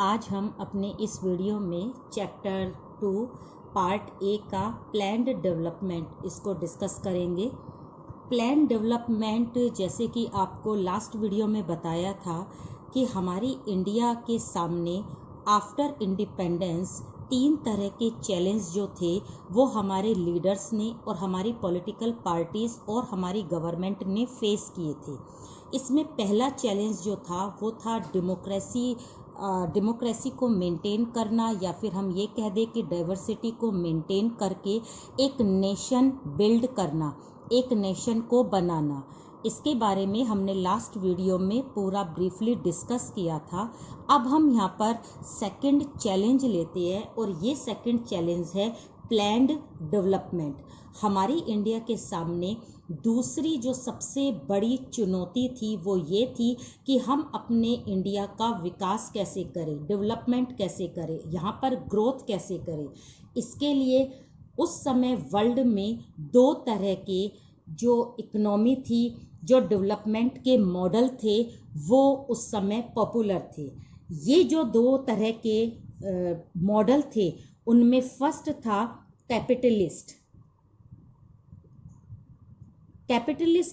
आज हम अपने इस वीडियो में चैप्टर 2 पार्ट ए का प्लान्ड डेवलपमेंट इसको डिस्कस करेंगे। प्लान डेवलपमेंट जैसे कि आपको लास्ट वीडियो में बताया था कि हमारी इंडिया के सामने आफ्टर इंडिपेंडेंस 3 तरह के चैलेंज जो थे वो हमारे लीडर्स ने और हमारी पॉलिटिकल पार्टीज़ और हमारी गवर्नमेंट ने फेस किए थे। इसमें पहला चैलेंज जो था वो था डेमोक्रेसी को मेंटेन करना, या फिर हम ये कह दें कि डाइवर्सिटी को मेंटेन करके एक नेशन बिल्ड करना, एक नेशन को बनाना। इसके बारे में हमने लास्ट वीडियो में पूरा ब्रीफली डिस्कस किया था। अब हम यहाँ पर सेकंड चैलेंज लेते हैं और ये सेकंड चैलेंज है प्लान्ड डेवलपमेंट। हमारी इंडिया के सामने दूसरी जो सबसे बड़ी चुनौती थी वो ये थी कि हम अपने इंडिया का विकास कैसे करें, डेवलपमेंट कैसे करें, यहाँ पर ग्रोथ कैसे करें। इसके लिए उस समय वर्ल्ड में 2 तरह के जो इकोनॉमी थी, जो डेवलपमेंट के मॉडल थे, वो उस समय पॉपुलर थे। ये जो 2 तरह के मॉडल थे उनमें फर्स्ट था कैपिटलिस्ट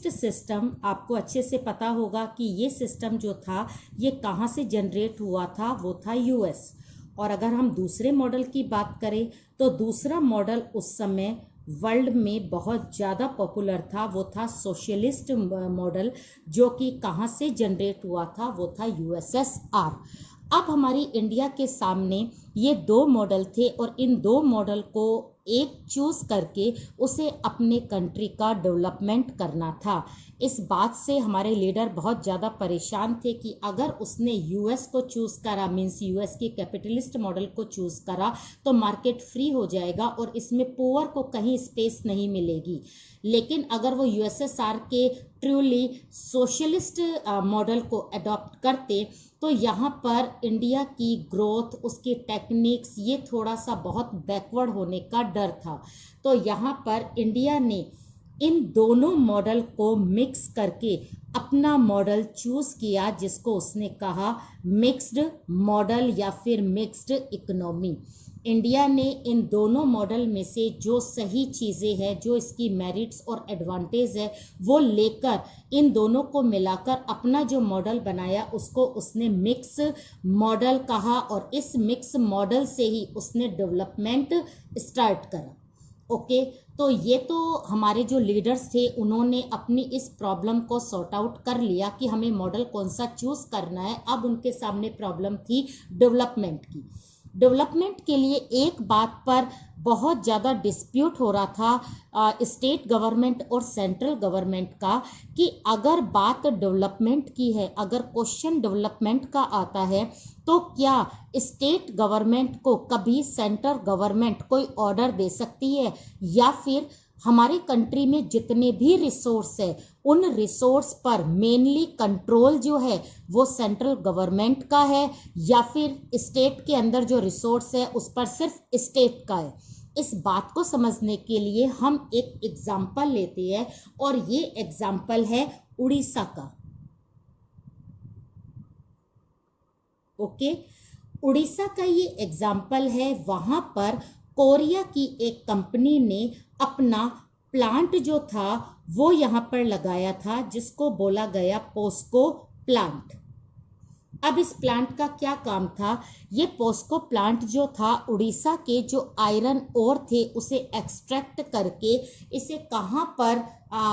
सिस्टम। आपको अच्छे से पता होगा कि ये सिस्टम जो था ये कहाँ से जनरेट हुआ था, वो था यूएस। और अगर हम दूसरे मॉडल की बात करें तो दूसरा मॉडल उस समय वर्ल्ड में बहुत ज़्यादा पॉपुलर था, वो था सोशलिस्ट मॉडल, जो कि कहाँ से जनरेट हुआ था, वो था यूएसएसआर। अब हमारी इंडिया के सामने ये 2 मॉडल थे और इन 2 मॉडल को एक चूज करके उसे अपने कंट्री का डेवलपमेंट करना था। इस बात से हमारे लीडर बहुत ज़्यादा परेशान थे कि अगर उसने यूएस को चूज़ करा, मीन्स यूएस के कैपिटलिस्ट मॉडल को चूज़ करा, तो मार्केट फ्री हो जाएगा और इसमें पुअर को कहीं स्पेस नहीं मिलेगी। लेकिन अगर वो यूएसएसआर के ट्रूली सोशलिस्ट मॉडल को अडॉप्ट करते तो यहाँ पर इंडिया की ग्रोथ, उसकी टेक्निक्स, ये थोड़ा सा बहुत बैकवर्ड होने का डर था। तो यहाँ पर इंडिया ने इन दोनों मॉडल को मिक्स करके अपना मॉडल चूज किया, जिसको उसने कहा मिक्स्ड मॉडल या फिर मिक्स्ड इकोनॉमी। इंडिया ने इन दोनों मॉडल में से जो सही चीज़ें हैं, जो इसकी मेरिट्स और एडवांटेज है, वो लेकर इन दोनों को मिलाकर अपना जो मॉडल बनाया उसको उसने मिक्स मॉडल कहा और इस मिक्स मॉडल से ही उसने डेवलपमेंट स्टार्ट करा। ओके, तो ये तो हमारे जो लीडर्स थे उन्होंने अपनी इस प्रॉब्लम को सॉर्ट आउट कर लिया कि हमें मॉडल कौन सा चूज करना है। अब उनके सामने प्रॉब्लम थी डेवलपमेंट की। डेवलपमेंट के लिए एक बात पर बहुत ज़्यादा डिस्प्यूट हो रहा था स्टेट गवर्नमेंट और सेंट्रल गवर्नमेंट का, कि अगर बात डेवलपमेंट की है, अगर क्वेश्चन डेवलपमेंट का आता है, तो क्या स्टेट गवर्नमेंट को कभी सेंट्रल गवर्नमेंट कोई ऑर्डर दे सकती है, या फिर हमारी कंट्री में जितने भी रिसोर्स है उन रिसोर्स पर मेनली कंट्रोल जो है वो सेंट्रल गवर्नमेंट का है, या फिर स्टेट के अंदर जो रिसोर्स है उस पर सिर्फ स्टेट का है। इस बात को समझने के लिए हम एक एग्जाम्पल लेते हैं और ये एग्जाम्पल है उड़ीसा का। ओके, उड़ीसा का ये एग्जाम्पल है। वहां पर कोरिया की एक कंपनी ने अपना प्लांट जो था वो यहाँ पर लगाया था, जिसको बोला गया पोस्को प्लांट। अब इस प्लांट का क्या काम था? ये पोस्को प्लांट जो था उड़ीसा के जो आयरन ओर थे उसे एक्सट्रैक्ट करके इसे कहाँ पर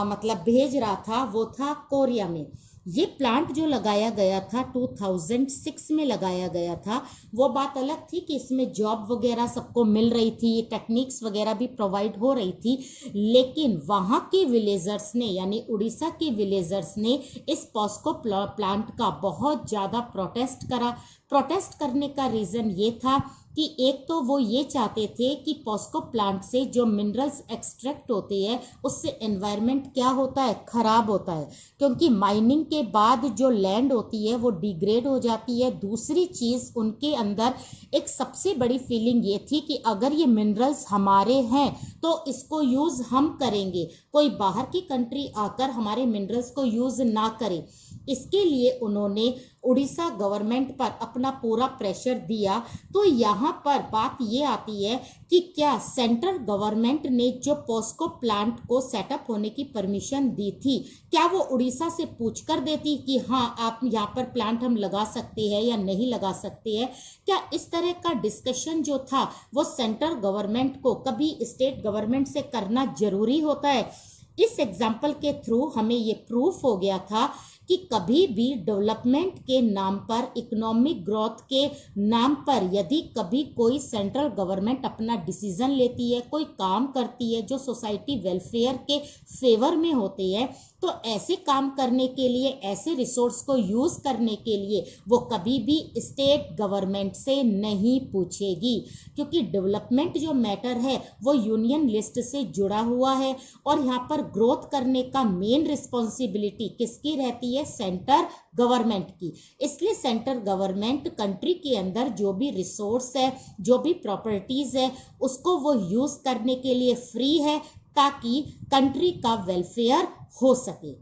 मतलब भेज रहा था, वो था कोरिया में। ये प्लांट जो लगाया गया था 2006 में लगाया गया था। वो बात अलग थी कि इसमें जॉब वगैरह सबको मिल रही थी, टेक्निक्स वगैरह भी प्रोवाइड हो रही थी, लेकिन वहाँ के विलेजर्स ने, यानी उड़ीसा के विलेजर्स ने इस पॉस्को प्लांट का बहुत ज़्यादा प्रोटेस्ट करा। प्रोटेस्ट करने का रीज़न ये था कि एक तो वो ये चाहते थे कि पॉस्को प्लांट से जो मिनरल्स एक्सट्रैक्ट होते हैं उससे एनवायरनमेंट क्या होता है, खराब होता है, क्योंकि माइनिंग के बाद जो लैंड होती है वो डिग्रेड हो जाती है। दूसरी चीज़ उनके अंदर एक सबसे बड़ी फीलिंग ये थी कि अगर ये मिनरल्स हमारे हैं तो इसको यूज़ हम करेंगे, कोई बाहर की कंट्री आकर हमारे मिनरल्स को यूज़ ना करे। इसके लिए उन्होंने उड़ीसा गवर्नमेंट पर अपना अपना पूरा प्रेशर दिया, तो यहाँ पर बात ये आती है कि क्या सेंट्रल गवर्नमेंट ने जो पॉस्को प्लांट को सेटअप होने की परमिशन दी थी, क्या वो उड़ीसा से पूछ कर देती कि हाँ आप यहाँ पर प्लांट हम लगा सकते हैं या नहीं लगा सकते हैं? क्या इस तरह का डिस्कशन जो था वो सेंट्रल गवर्नमेंट को कभी स्टेट गवर्नमेंट से करना जरूरी होता है? इस एग्जाम्पल के थ्रू हमें ये प्रूफ हो गया था कि कभी भी डेवलपमेंट के नाम पर, इकोनॉमिक ग्रोथ के नाम पर यदि कभी कोई सेंट्रल गवर्नमेंट अपना डिसीजन लेती है, कोई काम करती है जो सोसाइटी वेलफेयर के फेवर में होते हैं, तो ऐसे काम करने के लिए, ऐसे रिसोर्स को यूज करने के लिए वो कभी भी स्टेट गवर्नमेंट से नहीं पूछेगी, क्योंकि डेवलपमेंट जो मैटर है वो यूनियन लिस्ट से जुड़ा हुआ है और यहाँ पर ग्रोथ करने का मेन रिस्पॉन्सिबिलिटी किसकी रहती है? सेंटर गवर्नमेंट की। इसलिए सेंटर गवर्नमेंट कंट्री के अंदर जो भी रिसोर्स है, जो भी प्रॉपर्टीज है, उसको वो यूज करने के लिए फ्री है ताकि कंट्री का वेलफेयर हो सके।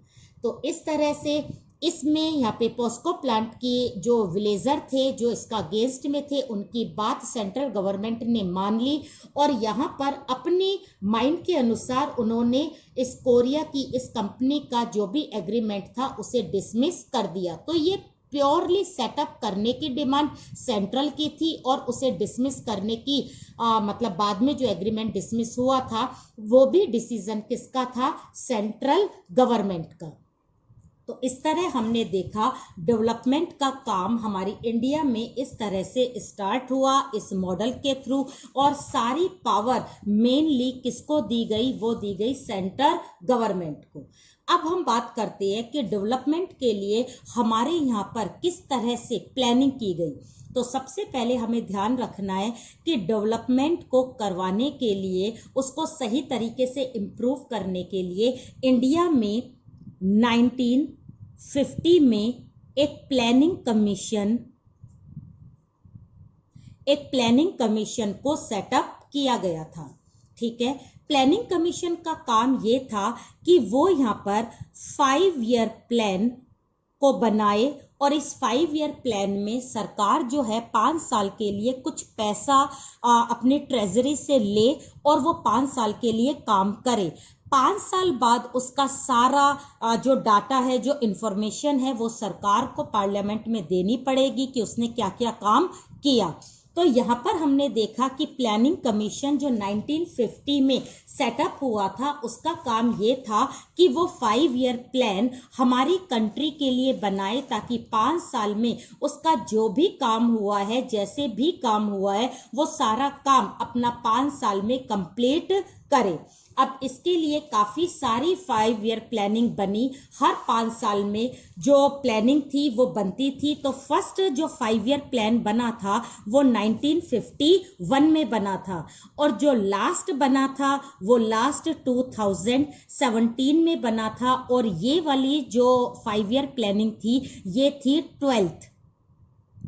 तो इस तरह से इसमें यहाँ पे पॉस्को प्लांट की जो विलेजर थे, जो इसका अगेंस्ट में थे, उनकी बात सेंट्रल गवर्नमेंट ने मान ली और यहाँ पर अपने माइंड के अनुसार उन्होंने इस कोरिया की इस कंपनी का जो भी एग्रीमेंट था उसे डिसमिस कर दिया। तो ये प्योरली सेटअप करने की डिमांड सेंट्रल की थी और उसे डिसमिस करने की मतलब बाद में जो एग्रीमेंट डिसमिस हुआ था वो भी डिसीजन किसका था? सेंट्रल गवर्नमेंट का। तो इस तरह हमने देखा डेवलपमेंट का काम हमारी इंडिया में इस तरह से स्टार्ट हुआ इस मॉडल के थ्रू, और सारी पावर मेनली किसको दी गई? वो दी गई सेंट्रल गवर्नमेंट को। अब हम बात करते हैं कि डेवलपमेंट के लिए हमारे यहाँ पर किस तरह से प्लानिंग की गई। तो सबसे पहले हमें ध्यान रखना है कि डेवलपमेंट को करवाने के लिए, उसको सही तरीके से इम्प्रूव करने के लिए इंडिया में 1950 में एक प्लानिंग कमीशन को सेटअप किया गया था। ठीक है, प्लानिंग कमीशन का काम ये था कि वो यहाँ पर 5 ईयर प्लान को बनाए और इस 5 ईयर प्लान में सरकार जो है 5 साल के लिए कुछ पैसा अपने ट्रेजरी से ले और वो 5 साल के लिए काम करे। 5 साल बाद उसका सारा जो डाटा है, जो इंफॉर्मेशन है, वो सरकार को पार्लियामेंट में देनी पड़ेगी कि उसने क्या क्या काम किया। तो यहाँ पर हमने देखा कि प्लानिंग कमीशन जो 1950 में सेटअप हुआ था, उसका काम ये था कि वो 5 ईयर प्लान हमारी कंट्री के लिए बनाए ताकि 5 साल में उसका जो भी काम हुआ है, जैसे भी काम हुआ है, वो सारा काम अपना 5 साल में कंप्लीट करे। अब इसके लिए काफ़ी सारी 5 ईयर प्लानिंग बनी, हर 5 साल में जो प्लानिंग थी वो बनती थी। तो फर्स्ट जो 5 ईयर प्लान बना था वो 1951 में बना था और जो लास्ट बना था वो लास्ट 2017 में बना था। और ये वाली जो 5 ईयर प्लानिंग थी ये थी 12th।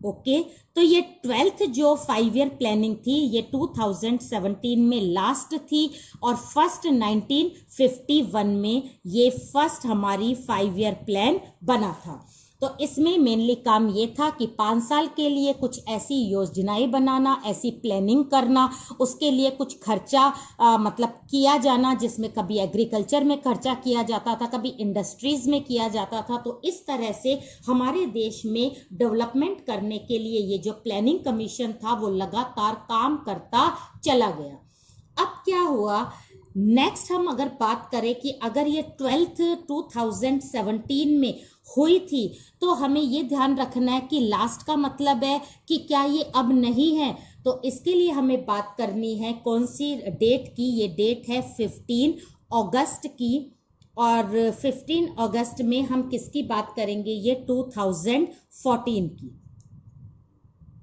ओके, तो ये 12th जो 5 ईयर प्लानिंग थी ये 2017 में लास्ट थी और फर्स्ट 1951 में ये फर्स्ट हमारी 5 ईयर प्लान बना था। तो इसमें मेनली काम ये था कि 5 साल के लिए कुछ ऐसी योजनाएं बनाना, ऐसी प्लानिंग करना, उसके लिए कुछ खर्चा मतलब किया जाना, जिसमें कभी एग्रीकल्चर में खर्चा किया जाता था, कभी इंडस्ट्रीज में किया जाता था। तो इस तरह से हमारे देश में डेवलपमेंट करने के लिए ये जो प्लानिंग कमीशन था वो लगातार काम करता चला गया। अब क्या हुआ नेक्स्ट, हम अगर बात करें कि अगर ये 12th 2017 में हुई थी तो हमें ये ध्यान रखना है कि लास्ट का मतलब है कि क्या ये अब नहीं है। तो इसके लिए हमें बात करनी है कौन सी डेट की। ये डेट है 15 अगस्त की और 15 अगस्त में हम किसकी बात करेंगे? ये 2014 की।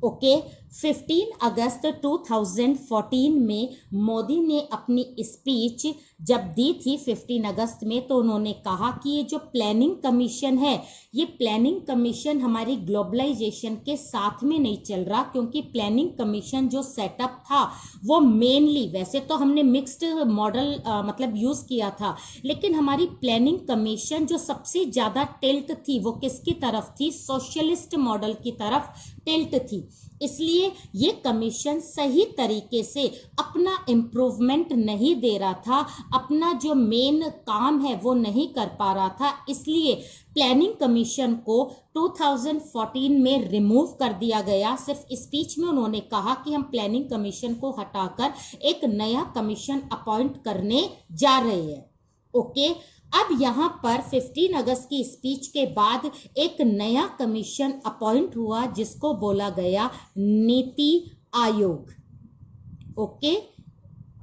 ओके, 15 अगस्त 2014 में मोदी ने अपनी स्पीच जब दी थी 15 अगस्त में, तो उन्होंने कहा कि ये जो प्लानिंग कमीशन है, ये प्लानिंग कमीशन हमारी ग्लोबलाइजेशन के साथ में नहीं चल रहा, क्योंकि प्लानिंग कमीशन जो सेटअप था वो मेनली, वैसे तो हमने मिक्स्ड मॉडल मतलब यूज किया था, लेकिन हमारी प्लानिंग कमीशन जो सबसे ज्यादा टिल्ट थी वो किसकी तरफ थी? सोशलिस्ट मॉडल की तरफ टिल्ट थी। इसलिए ये कमीशन सही तरीके से अपना इम्प्रूवमेंट नहीं दे रहा था, अपना जो मेन काम है वो नहीं कर पा रहा था। इसलिए प्लानिंग कमीशन को 2014 में रिमूव कर दिया गया। सिर्फ स्पीच में उन्होंने कहा कि हम प्लानिंग कमीशन को हटाकर एक नया कमीशन अपॉइंट करने जा रहे हैं। ओके, अब यहाँ पर 15 अगस्त की स्पीच के बाद एक नया कमीशन अपॉइंट हुआ जिसको बोला गया नीति आयोग। ओके,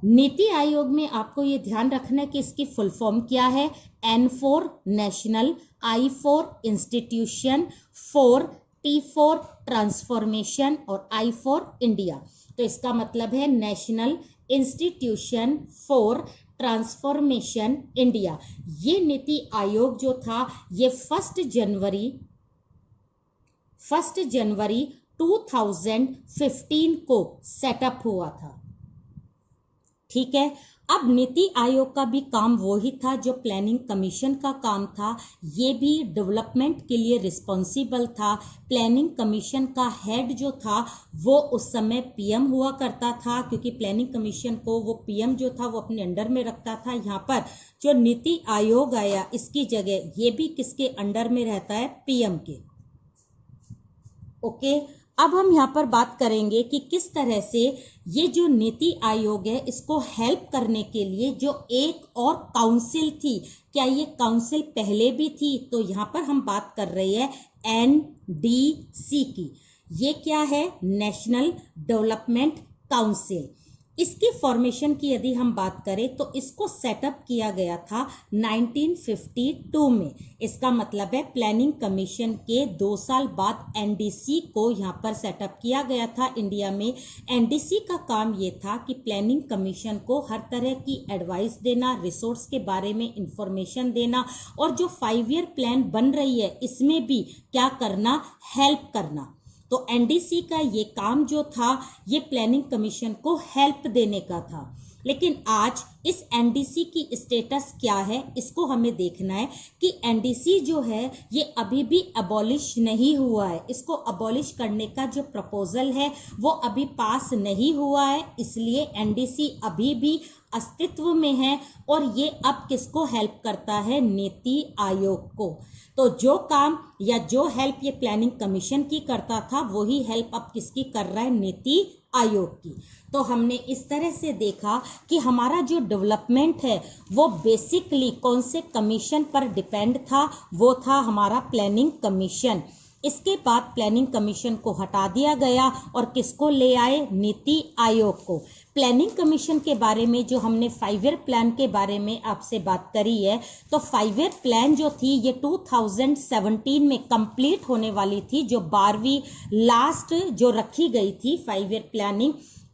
नीति आयोग में आपको ये ध्यान रखना है कि इसकी फुल फॉर्म क्या है? N for national, I for institution, T for transformation और I फॉर इंडिया। तो इसका मतलब है national institution for transformation India. ये नीति आयोग जो था ये 1 जनवरी 2015 को सेटअप हुआ था। ठीक है, अब नीति आयोग का भी काम वही था जो प्लानिंग कमीशन का काम था। ये भी डेवलपमेंट के लिए रिस्पॉन्सिबल था। प्लानिंग कमीशन का हेड जो था वो उस समय पीएम हुआ करता था, क्योंकि प्लानिंग कमीशन को वो पीएम जो था वो अपने अंडर में रखता था। यहाँ पर जो नीति आयोग आया इसकी जगह ये भी किसके अंडर में रहता है? पीएम के। ओके, अब हम यहाँ पर बात करेंगे कि किस तरह से ये जो नीति आयोग है इसको हेल्प करने के लिए जो एक और काउंसिल थी, क्या ये काउंसिल पहले भी थी? तो यहाँ पर हम बात कर रहे हैं NDC की। ये क्या है? National development council. इसकी फॉर्मेशन की यदि हम बात करें तो इसको सेटअप किया गया था 1952 में। इसका मतलब है प्लानिंग कमीशन के 2 साल बाद NDC को यहाँ पर सेटअप किया गया था इंडिया में। NDC का काम ये था कि प्लानिंग कमीशन को हर तरह की एडवाइस देना, रिसोर्स के बारे में इंफॉर्मेशन देना, और जो 5 ईयर प्लान बन रही है इसमें भी क्या करना? हेल्प करना। तो NDC का ये काम जो था ये प्लानिंग कमीशन को हेल्प देने का था। लेकिन आज इस NDC की स्टेटस क्या है इसको हमें देखना है कि NDC जो है ये अभी भी अबॉलिश नहीं हुआ है। इसको अबॉलिश करने का जो प्रपोजल है वो अभी पास नहीं हुआ है, इसलिए NDC अभी भी अस्तित्व में है और ये अब किसको हेल्प करता है? नीति आयोग को। तो जो काम या जो हेल्प ये प्लानिंग कमीशन की करता था वही हेल्प अब किसकी कर रहा है? नीति आयोग की। तो हमने इस तरह से देखा कि हमारा जो डेवलपमेंट है वो बेसिकली कौन से कमीशन पर डिपेंड था? वो था हमारा प्लानिंग कमीशन। इसके बाद प्लानिंग कमीशन को हटा दिया गया और किसको ले आए? नीति आयोग को। प्लानिंग कमीशन के बारे में जो हमने 5 ईयर प्लान के बारे में आपसे बात करी है, तो 5 ईयर प्लान जो थी ये 2017 में कंप्लीट होने वाली थी। जो 12वीं लास्ट जो रखी गई थी 5 ईयर प्लानिंग,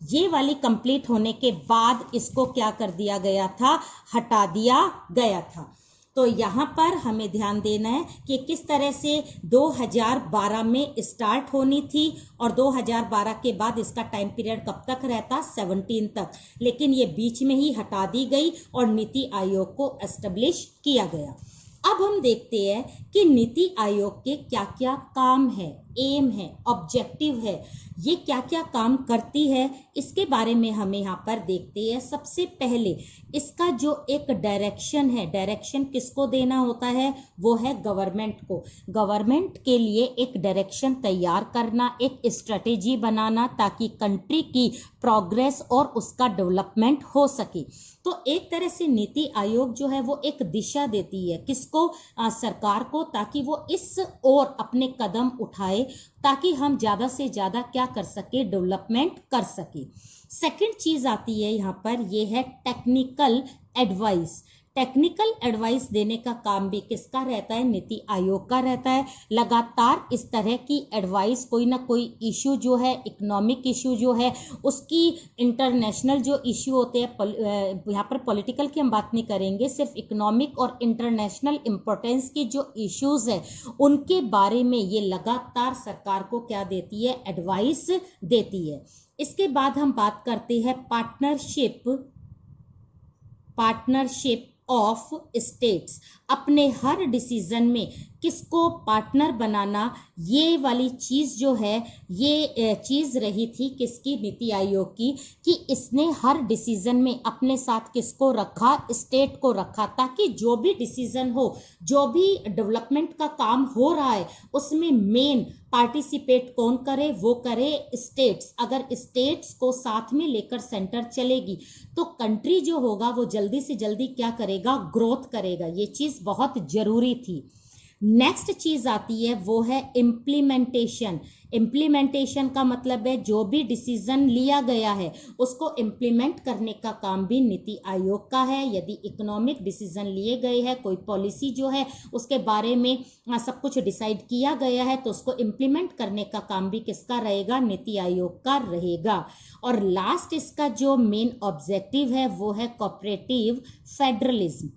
ये वाली कंप्लीट होने के बाद इसको क्या कर दिया गया था? हटा दिया गया था। तो यहाँ पर हमें ध्यान देना है कि किस तरह से 2012 में स्टार्ट होनी थी और 2012 के बाद इसका टाइम पीरियड कब तक रहता? 17 तक। लेकिन ये बीच में ही हटा दी गई और नीति आयोग को एस्टेब्लिश किया गया। अब हम देखते हैं कि नीति आयोग के क्या क्या काम है, एम है, ऑब्जेक्टिव है, ये क्या क्या काम करती है, इसके बारे में हमें यहाँ पर देखते हैं। सबसे पहले इसका जो एक डायरेक्शन है, डायरेक्शन किसको देना होता है? वो है गवर्नमेंट को। गवर्नमेंट के लिए एक डायरेक्शन तैयार करना, एक स्ट्रेटेजी बनाना ताकि कंट्री की प्रोग्रेस और उसका डेवलपमेंट हो सके। तो एक तरह से नीति आयोग जो है वो एक दिशा देती है किसको? सरकार को, ताकि वो इस ओर अपने कदम उठाए ताकि हम ज़्यादा से ज़्यादा क्या कर सके? डेवलपमेंट कर सके। सेकंड चीज़ आती है यहाँ पर, ये है टेक्निकल एडवाइस। टेक्निकल एडवाइस देने का काम भी किसका रहता है, नीति आयोग का रहता है। लगातार इस तरह की एडवाइस, कोई ना कोई इशू जो है, इकोनॉमिक इशू जो है, उसकी इंटरनेशनल जो इशू होते हैं, यहाँ पर पॉलिटिकल की हम बात नहीं करेंगे, सिर्फ इकोनॉमिक और इंटरनेशनल इंपॉर्टेंस की जो इश्यूज है उनके बारे में ये लगातार सरकार को क्या देती है, एडवाइस देती है। इसके बाद हम बात करते हैं पार्टनरशिप ऑफ स्टेट्स। अपने हर डिसीजन में किसको पार्टनर बनाना, ये वाली चीज जो है, ये चीज रही थी किसकी, नीति आयोग की, कि इसने हर डिसीजन में अपने साथ किसको रखा, स्टेट को रखा, ताकि जो भी डिसीजन हो, जो भी डेवलपमेंट का काम हो रहा है, उसमें मेन पार्टिसिपेट कौन करे, वो करे स्टेट्स। अगर स्टेट्स को साथ में लेकर सेंटर चलेगी तो कंट्री जो होगा वो जल्दी से जल्दी क्या करेगा, ग्रोथ करेगा। ये चीज बहुत जरूरी थी। नेक्स्ट चीज आती है वो है इम्प्लीमेंटेशन। इम्प्लीमेंटेशन का मतलब है जो भी डिसीजन लिया गया है उसको इम्प्लीमेंट करने का काम भी नीति आयोग का है। यदि इकोनॉमिक डिसीजन लिए गए हैं, कोई पॉलिसी जो है उसके बारे में सब कुछ डिसाइड किया गया है, तो उसको इम्प्लीमेंट करने का काम भी किसका रहेगा, नीति आयोग का रहेगा। और लास्ट इसका जो मेन ऑब्जेक्टिव है वो है कोऑपरेटिव फेडरलिज्म।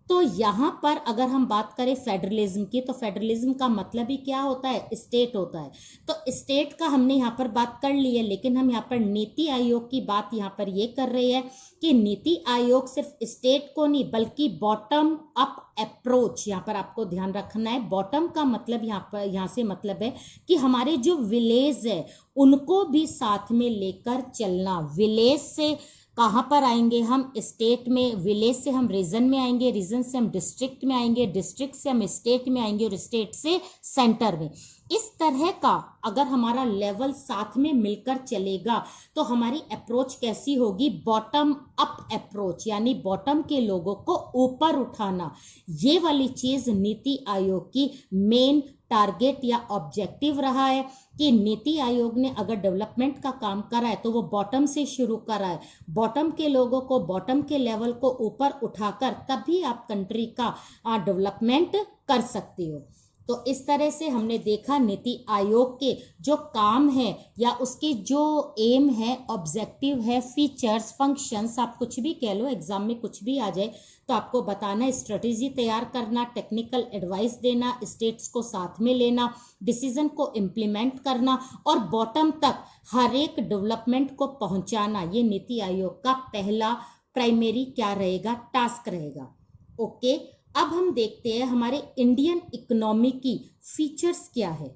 तो यहाँ पर अगर हम बात करें फेडरलिज्म की, तो फेडरलिज्म का मतलब ही क्या होता है, स्टेट होता है। तो स्टेट का हमने यहाँ पर बात कर ली है, लेकिन हम यहाँ पर नीति आयोग की बात यहाँ पर ये कर रहे हैं कि नीति आयोग सिर्फ स्टेट को नहीं बल्कि बॉटम अप अप्रोच, यहाँ पर आपको ध्यान रखना है। बॉटम का मतलब यहाँ से मतलब है कि हमारे जो विलेज है उनको भी साथ में लेकर चलना। विलेज से कहाँ पर आएंगे हम, स्टेट में। विलेज से हम रीजन में आएंगे, रीजन से हम डिस्ट्रिक्ट में आएंगे, डिस्ट्रिक्ट से हम स्टेट में आएंगे और स्टेट से सेंटर में। इस तरह का अगर हमारा लेवल साथ में मिलकर चलेगा तो हमारी अप्रोच कैसी होगी, बॉटम अप अप्रोच, यानी बॉटम के लोगों को ऊपर उठाना। ये वाली चीज नीति आयोग की मेन टारगेट या ऑब्जेक्टिव रहा है कि नीति आयोग ने अगर डेवलपमेंट का काम करा है तो वो बॉटम से शुरू करा है। बॉटम के लोगों को, बॉटम के लेवल को ऊपर उठाकर तभी आप कंट्री का डेवलपमेंट कर सकते हो। तो इस तरह से हमने देखा नीति आयोग के जो काम है या उसके जो एम है, ऑब्जेक्टिव है, फीचर्स, फंक्शंस, आप कुछ भी कह लो, एग्जाम में कुछ भी आ जाए तो आपको बताना, स्ट्रेटेजी तैयार करना, टेक्निकल एडवाइस देना, स्टेट्स को साथ में लेना, डिसीजन को इम्प्लीमेंट करना और बॉटम तक हर एक डेवलपमेंट को पहुंचाना। ये नीति आयोग का पहला प्राइमरी क्या रहेगा, टास्क रहेगा। ओके, अब हम देखते हैं हमारे इंडियन इकोनॉमी की फीचर्स क्या है।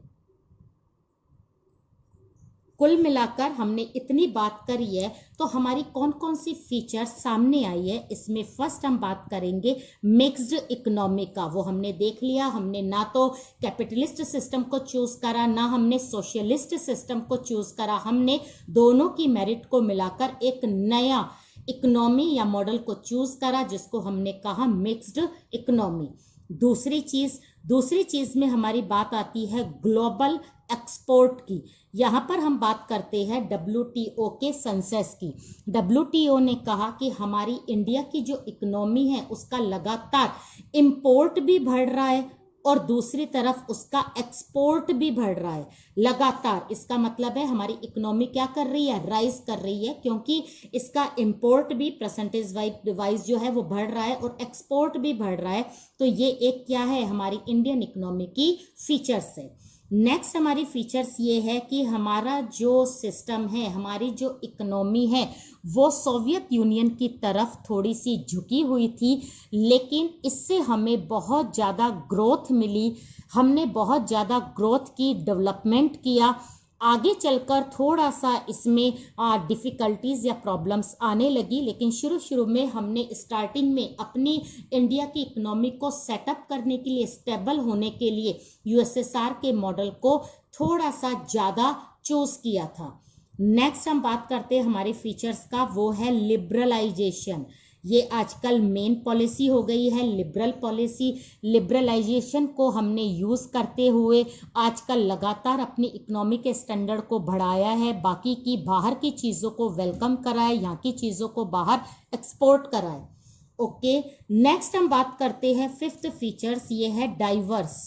कुल मिलाकर हमने इतनी बात करी है तो हमारी कौन कौन सी फीचर्स सामने आई है। इसमें फर्स्ट हम बात करेंगे मिक्स्ड इकोनॉमी का। वो हमने देख लिया, हमने ना तो कैपिटलिस्ट सिस्टम को चूज करा, ना हमने सोशलिस्ट सिस्टम को चूज करा, हमने दोनों की मेरिट को मिलाकर एक नया इकोनॉमी या मॉडल को चूज करा जिसको हमने कहा मिक्स्ड इकोनॉमी। दूसरी चीज में हमारी बात आती है ग्लोबल एक्सपोर्ट की। यहाँ पर हम बात करते हैं WTO के सेंसस की। WTO ने कहा कि हमारी इंडिया की जो इकोनॉमी है उसका लगातार इंपोर्ट भी बढ़ रहा है और दूसरी तरफ उसका एक्सपोर्ट भी बढ़ रहा है लगातार। इसका मतलब है हमारी इकोनॉमी क्या कर रही है, राइज कर रही है, क्योंकि इसका इंपोर्ट भी परसेंटेज वाइज जो है वो बढ़ रहा है और एक्सपोर्ट भी बढ़ रहा है। तो ये एक क्या है, हमारी इंडियन इकोनॉमी की फीचर्स है। नेक्स्ट हमारी फीचर्स ये है कि हमारा जो सिस्टम है, हमारी जो इकोनॉमी है वो सोवियत यूनियन की तरफ थोड़ी सी झुकी हुई थी, लेकिन इससे हमें बहुत ज़्यादा ग्रोथ मिली, हमने बहुत ज़्यादा ग्रोथ की, डेवलपमेंट किया। आगे चलकर थोड़ा सा इसमें डिफ़िकल्टीज़ या प्रॉब्लम्स आने लगी, लेकिन शुरू में हमने स्टार्टिंग में अपनी इंडिया की इकोनॉमी को सेटअप करने के लिए, स्टेबल होने के लिए USSR के मॉडल को थोड़ा सा ज़्यादा चूज़ किया था। नेक्स्ट हम बात करते हैं हमारे फीचर्स का, वो है लिबरलाइजेशन। ये आजकल मेन पॉलिसी हो गई है, लिबरल पॉलिसी। लिबरलाइजेशन को हमने यूज़ करते हुए आजकल लगातार अपनी इकोनॉमी के स्टैंडर्ड को बढ़ाया है, बाकी की बाहर की चीज़ों को वेलकम करा है, यहाँ की चीज़ों को बाहर एक्सपोर्ट करा है। ओके, नेक्स्ट हम बात करते हैं फिफ्थ फीचर्स, ये है डाइवर्स।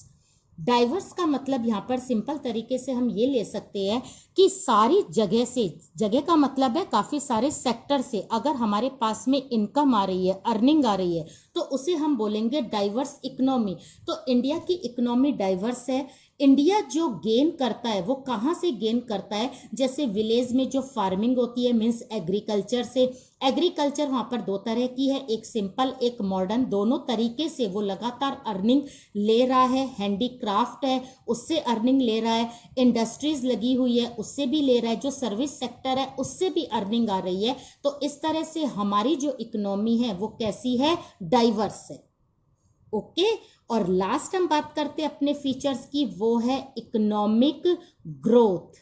डाइवर्स का मतलब यहाँ पर सिंपल तरीके से हम ये ले सकते हैं कि सारी जगह से, जगह का मतलब है काफ़ी सारे सेक्टर से अगर हमारे पास में इनकम आ रही है, अर्निंग आ रही है, तो उसे हम बोलेंगे डाइवर्स इकोनॉमी। तो इंडिया की इकोनॉमी डाइवर्स है। इंडिया जो गेन करता है वो कहाँ से गेन करता है, जैसे विलेज में जो फार्मिंग होती है मीन्स एग्रीकल्चर से। एग्रीकल्चर वहाँ पर दो तरह की है, एक सिंपल एक मॉडर्न, दोनों तरीके से वो लगातार अर्निंग ले रहा है। हैंडीक्राफ्ट है उससे अर्निंग ले रहा है, इंडस्ट्रीज लगी हुई है उससे भी ले रहा है, जो सर्विस सेक्टर है उससे भी अर्निंग आ रही है। तो इस तरह से हमारी जो इकोनॉमी है वो कैसी है, डाइवर्स है। ओके, और लास्ट हम बात करते हैं अपने फीचर्स की, वो है इकोनॉमिक ग्रोथ।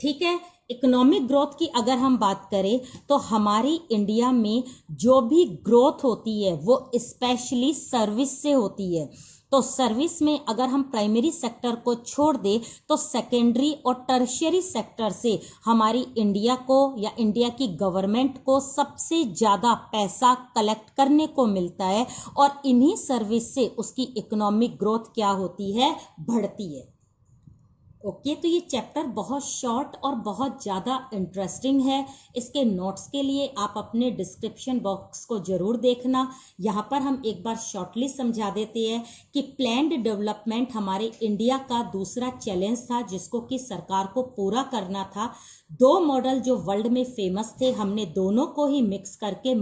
ठीक है, इकोनॉमिक ग्रोथ की अगर हम बात करें तो हमारी इंडिया में जो भी ग्रोथ होती है वो स्पेशली सर्विस से होती है। तो सर्विस में अगर हम प्राइमरी सेक्टर को छोड़ दें तो सेकेंडरी और टर्शियरी सेक्टर से हमारी इंडिया को या इंडिया की गवर्नमेंट को सबसे ज़्यादा पैसा कलेक्ट करने को मिलता है, और इन्हीं सर्विस से उसकी इकोनॉमिक ग्रोथ क्या होती है, बढ़ती है। ओके, तो ये चैप्टर बहुत शॉर्ट और बहुत ज़्यादा इंटरेस्टिंग है। इसके नोट्स के लिए आप अपने डिस्क्रिप्शन बॉक्स को ज़रूर देखना। यहाँ पर हम एक बार शॉर्टली समझा देते हैं कि प्लैन्ड डेवलपमेंट हमारे इंडिया का दूसरा चैलेंज था जिसको कि सरकार को पूरा करना था। दो मॉडल जो वर्ल्ड में फेमस थे, हमने दोनों को ही मिक्स करके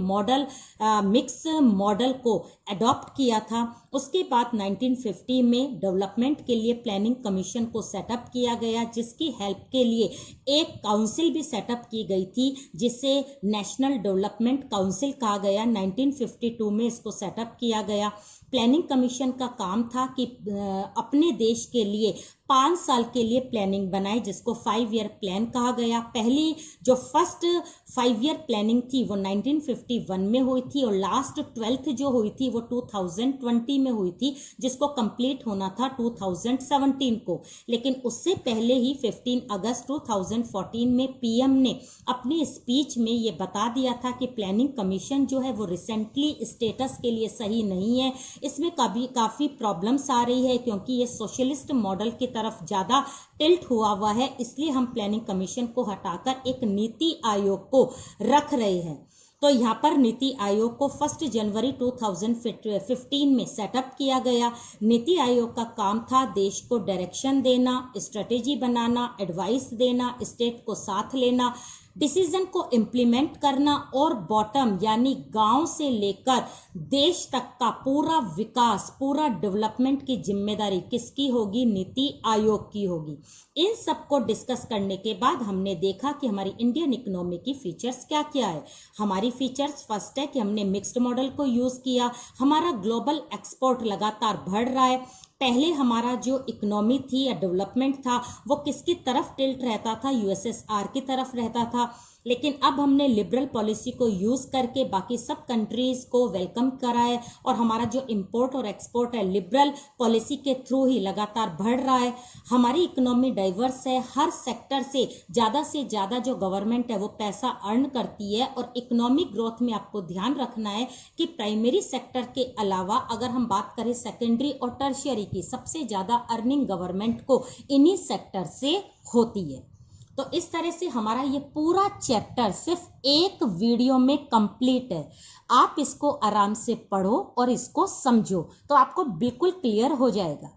मिक्स मॉडल को अडॉप्ट किया था। उसके बाद 1950 में डेवलपमेंट के लिए प्लानिंग कमीशन को सेटअप किया गया, जिसकी हेल्प के लिए एक काउंसिल भी सेटअप की गई थी जिसे नेशनल डेवलपमेंट काउंसिल कहा गया। 1952 में इसको सेटअप किया गया। प्लानिंग कमीशन का काम था कि अपने देश के लिए 5 साल के लिए प्लानिंग बनाए, जिसको 5 ईयर प्लान कहा गया। पहली जो फर्स्ट 5 ईयर प्लानिंग थी वो 1951 में हुई थी, और लास्ट 12th जो हुई थी वो 2020 में हुई थी, जिसको कंप्लीट होना था 2017 को। लेकिन उससे पहले ही 15 अगस्त 2014 में पीएम ने अपनी स्पीच में ये बता दिया था कि प्लानिंग कमीशन जो है वो रिसेंटली स्टेटस के लिए सही नहीं है, इसमें काफ़ी प्रॉब्लम्स आ रही है क्योंकि ये सोशलिस्ट मॉडल की तरफ ज़्यादा टिल्ट हुआ है, इसलिए हम प्लानिंग कमीशन को हटाकर एक नीति आयोग को रख रहे हैं। तो यहाँ पर नीति आयोग को 1 जनवरी 2015 में सेटअप किया गया। नीति आयोग का काम था देश को डायरेक्शन देना, स्ट्रेटेजी बनाना, एडवाइस देना, स्टेट को साथ लेना, डिसीजन को इम्प्लीमेंट करना, और बॉटम यानी गांव से लेकर देश तक का पूरा विकास, पूरा डेवलपमेंट की जिम्मेदारी किसकी होगी, नीति आयोग की होगी। इन सब को डिस्कस करने के बाद हमने देखा कि हमारी इंडियन इकोनॉमी की फीचर्स क्या क्या है। हमारी फीचर्स फर्स्ट है कि हमने मिक्स्ड मॉडल को यूज़ किया, हमारा ग्लोबल एक्सपोर्ट लगातार बढ़ रहा है। पहले हमारा जो इकोनॉमी थी या डेवलपमेंट था वो किसकी तरफ टिल्ट रहता था, यूएसएसआर की तरफ रहता था, लेकिन अब हमने लिबरल पॉलिसी को यूज़ करके बाकी सब कंट्रीज को वेलकम करा है, और हमारा जो इंपोर्ट और एक्सपोर्ट है लिबरल पॉलिसी के थ्रू ही लगातार बढ़ रहा है। हमारी इकोनॉमी डाइवर्स है, हर सेक्टर से ज़्यादा जो गवर्नमेंट है वो पैसा अर्न करती है। और इकोनॉमिक ग्रोथ में आपको ध्यान रखना है कि प्राइमरी सेक्टर के अलावा अगर हम बात करें सेकेंडरी और टर्शियरी की, सबसे ज़्यादा अर्निंग गवर्नमेंट को इन्हीं सेक्टर से होती है। तो इस तरह से हमारा ये पूरा चैप्टर सिर्फ एक वीडियो में कंप्लीट है। आप इसको आराम से पढ़ो और इसको समझो तो आपको बिल्कुल क्लियर हो जाएगा।